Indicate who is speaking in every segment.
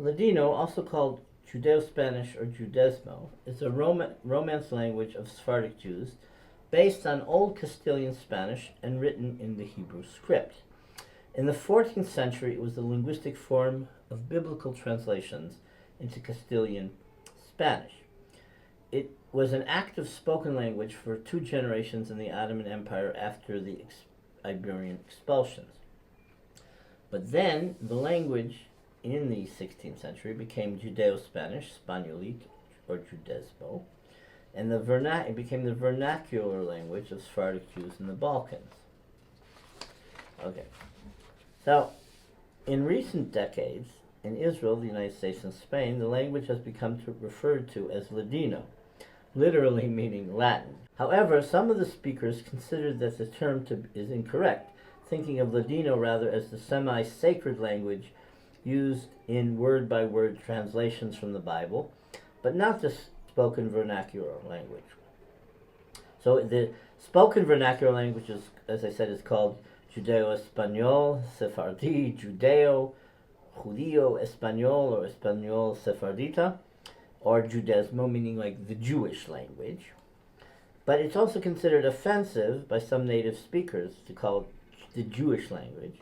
Speaker 1: Ladino, also called Judeo-Spanish or Judesmo, is a Romance language of Sephardic Jews based on Old Castilian Spanish and written in the Hebrew script. In the 14th century, it was the linguistic form of biblical translations into Castilian Spanish. It was an active spoken language for 2 generations in the Ottoman Empire after the Iberian expulsions. But then the language in the 16th century became Judeo-Spanish, Spaniolit, or Judesmo, and it became the vernacular language of Sephardic Jews in the Balkans. Okay, so in recent decades, in Israel, the United States, and Spain, the language has become referred to as Ladino, literally meaning Latin. However, some of the speakers consider that the term is incorrect, thinking of Ladino rather as the semi-sacred language used in word-by-word translations from the Bible, but not the spoken vernacular language. So the spoken vernacular language, as I said, is called Judeo-Espanol, Sephardi, Judeo, Judeo-Espanol, or Espanol-Sefardita, or Judesmo, meaning like the Jewish language. But it's also considered offensive by some native speakers to call it the Jewish language.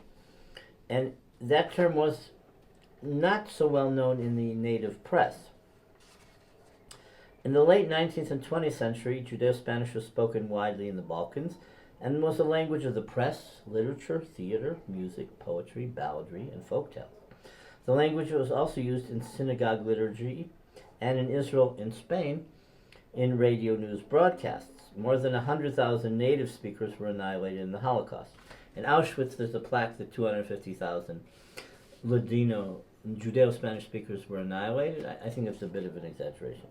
Speaker 1: And that term was not so well known in the native press. In the late 19th and 20th century, Judeo-Spanish was spoken widely in the Balkans and was a language of the press, literature, theater, music, poetry, balladry, and folktales. The language was also used in synagogue liturgy and in Israel and Spain in radio news broadcasts. More than 100,000 native speakers were annihilated in the Holocaust. In Auschwitz, there's a plaque that 250,000 Ladino, Judeo-Spanish speakers were annihilated. I think it's a bit of an exaggeration.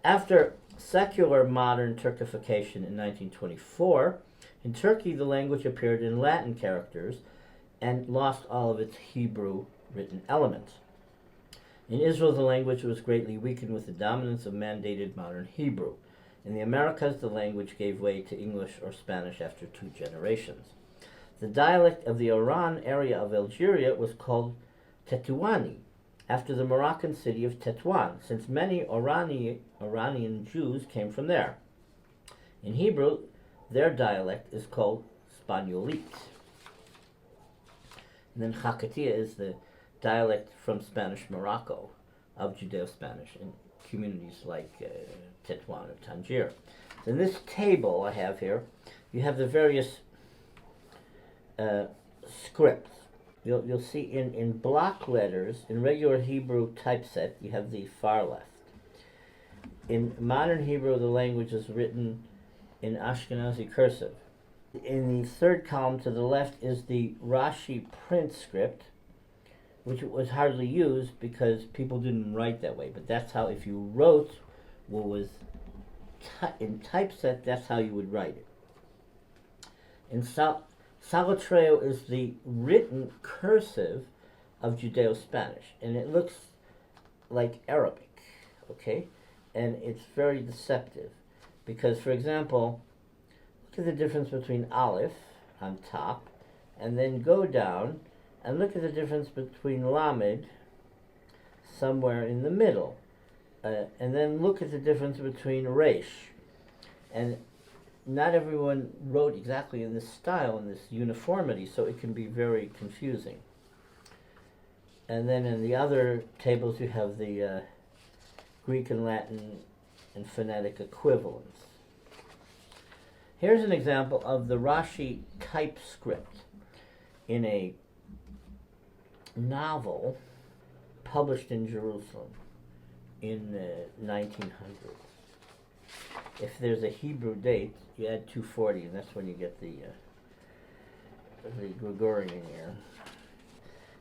Speaker 1: After secular modern Turkification in 1924, in Turkey the language appeared in Latin characters and lost all of its Hebrew written elements. In Israel, the language was greatly weakened with the dominance of mandated modern Hebrew. In the Americas, the language gave way to English or Spanish after 2 generations. The dialect of the Oran area of Algeria was called Tetuani, after the Moroccan city of Tetuan, since many Iranian Jews came from there. In Hebrew, their dialect is called Spaniolit. And then Hakatiya is the dialect from Spanish Morocco of Judeo-Spanish in communities like Tetuan or Tangier. So in this table I have here, you have the various scripts. You'll see in block letters, in regular Hebrew typeset, you have the far left. In modern Hebrew, the language is written in Ashkenazi cursive. In the third column to the left is the Rashi print script, which was hardly used because people didn't write that way. But that's how, if you wrote what was in typeset, that's how you would write it. In Salotreo is the written cursive of Judeo-Spanish, and it looks like Arabic, okay? And it's very deceptive because, for example, look at the difference between Aleph on top, and then go down and look at the difference between Lamed somewhere in the middle, and then look at the difference between Resh. And not everyone wrote exactly in this style, in this uniformity, so it can be very confusing. And then in the other tables you have the Greek and Latin and phonetic equivalents. Here's an example of the Rashi typescript in a novel published in Jerusalem in 1900. If there's a Hebrew date, you add 240, and that's when you get the Gregorian year.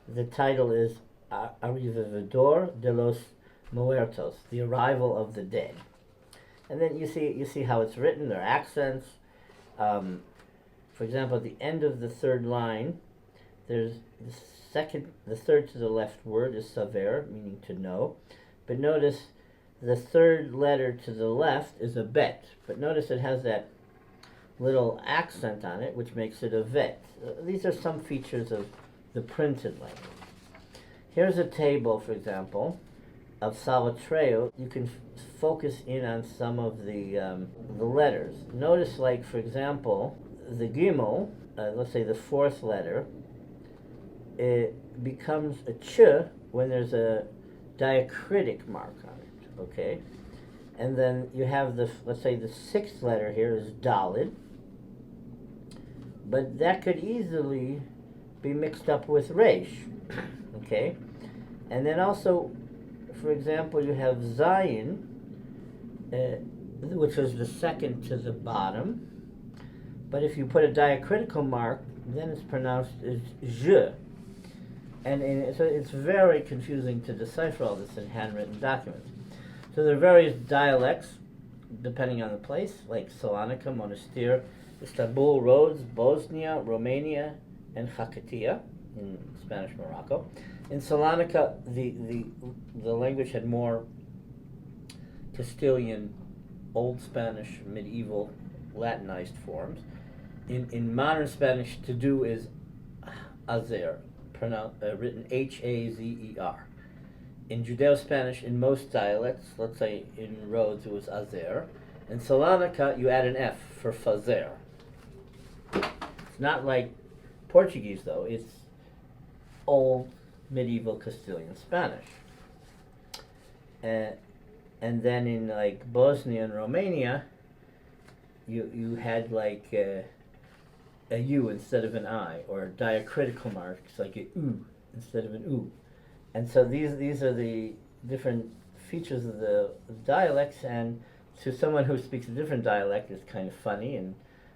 Speaker 1: The title is Arrivador de los Muertos, the arrival of the dead. And then you see how it's written. There are accents. For example, at the end of the third line, there's the third to the left word is saver, meaning to know. But notice the third letter to the left is a bet. But notice it has that little accent on it, which makes it a vet. These are some features of the printed language. Here's a table, for example, of Salitreo. You can focus in on some of the letters. Notice, like, for example, the Gimel, let's say the fourth letter, it becomes a ch when there's a diacritic mark on it, okay? And then you have the, let's say the sixth letter here is Dalid, but that could easily be mixed up with Resh, okay? And then also, for example, you have Zayin, which is the second to the bottom, but if you put a diacritical mark, then it's pronounced as Je. And so it's very confusing to decipher all this in handwritten documents. So there are various dialects depending on the place, like Salonika, Monastir, Istanbul, Rhodes, Bosnia, Romania, and Hakkatia in Spanish Morocco. In Salonika, the language had more Castilian, Old Spanish, medieval, Latinized forms. In modern Spanish, to do is Azer, written H-A-Z-E-R. In Judeo-Spanish, in most dialects, let's say in Rhodes, it was Azer. In Salonika, you add an F for Fazer. It's not like Portuguese, though. It's old medieval Castilian Spanish. And then in like Bosnia and Romania, you had like a U instead of an I, or diacritical marks like a U instead of an U. And so these are the different features of the dialects, and to someone who speaks a different dialect, it's kind of funny, and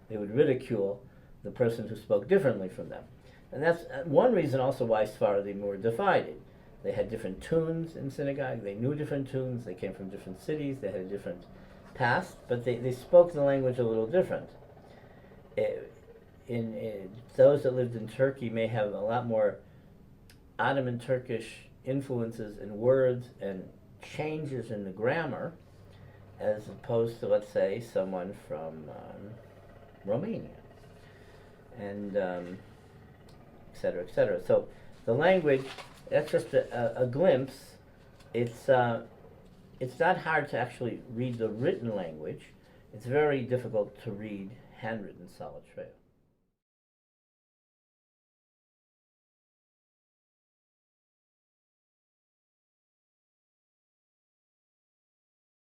Speaker 1: they would ridicule the person who spoke differently from them. And that's one reason also why Sephardim were divided. They had different tunes in synagogue, they knew different tunes, they came from different cities, they had a different past, but they spoke the language a little different. Those that lived in Turkey may have a lot more Ottoman Turkish influences in words and changes in the grammar, as opposed to, let's say, someone from Romania, and et cetera, et cetera. So the language, that's just a glimpse. It's not hard to actually read the written language. It's very difficult to read handwritten Salitreo.